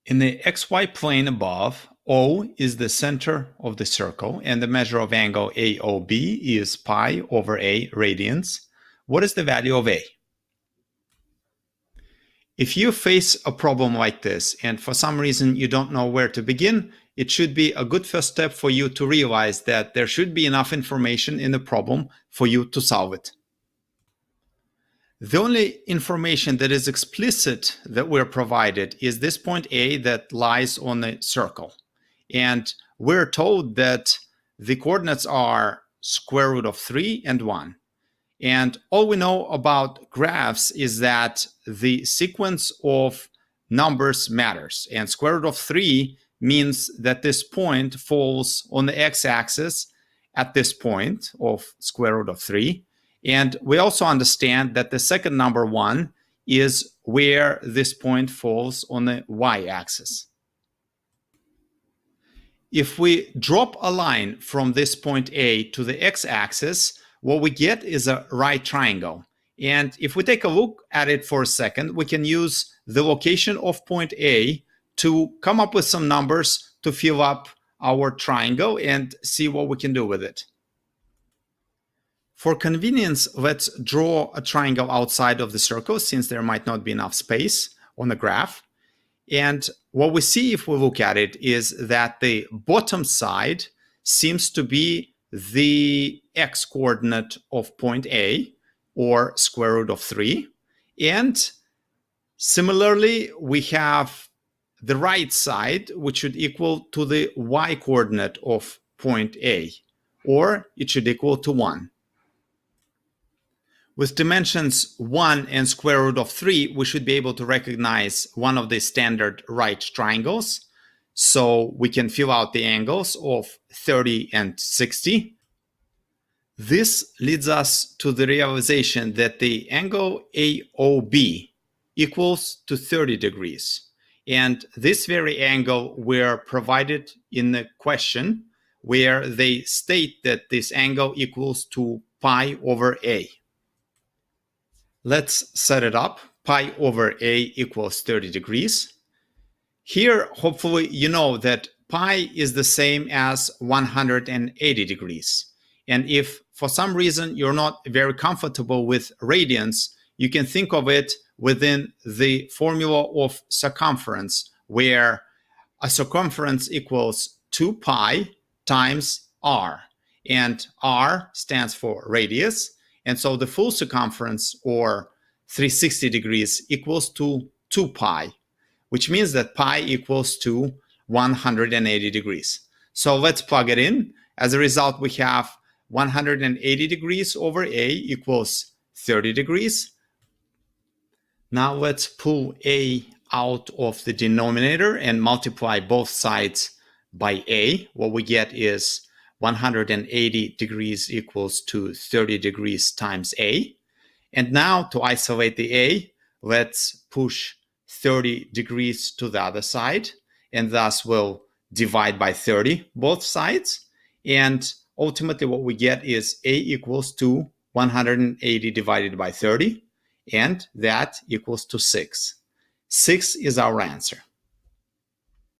In the xy plane above, O is the center of the circle, and the measure of angle AOB is pi over A radians. What is the value of A? If you face a problem like this, and for some reason you don't know where to begin, it should be a good first step for you to realize that there should be enough information in the problem for you to solve it. The only information that is explicit that we're provided is this point A that lies on the circle. And we're told that the coordinates are square root of 3 and 1. And all we know about graphs is that the sequence of numbers matters. And square root of 3 means that this point falls on the x-axis at this point of square root of 3. And we also understand that the second number 1 is where this point falls on the y-axis. If we drop a line from this point A to the x-axis, what we get is a right triangle. And if we take a look at it for a second, we can use the location of point A to come up with some numbers to fill up our triangle and see what we can do with it. For convenience, let's draw a triangle outside of the circle since there might not be enough space on the graph. And what we see if we look at it is that the bottom side seems to be the x-coordinate of point A, or square root of 3. And similarly, we have the right side, which should equal to the y-coordinate of point A, or it should equal to 1. With dimensions 1 and square root of 3, we should be able to recognize one of the standard right triangles. So we can fill out the angles of 30 and 60. This leads us to the realization that the angle AOB equals to 30 degrees. And this very angle were provided in the question where they state that this angle equals to pi over A. Let's set it up. Pi over A equals 30 degrees. Here, hopefully, you know that pi is the same as 180 degrees. And if for some reason you're not very comfortable with radians, you can think of it within the formula of circumference, where a circumference equals 2 pi times r. And r stands for radius. And so the full circumference, or 360 degrees, equals to 2 pi, which means that pi equals to 180 degrees. So let's plug it in. As a result, we have 180 degrees over A equals 30 degrees. Now let's pull A out of the denominator and multiply both sides by A. What we get is 180 degrees equals to 30 degrees times A. And now to isolate the A, let's push 30 degrees to the other side, and thus we'll divide by 30 both sides. And ultimately what we get is A equals to 180 divided by 30, and that equals to 6. 6 is our answer.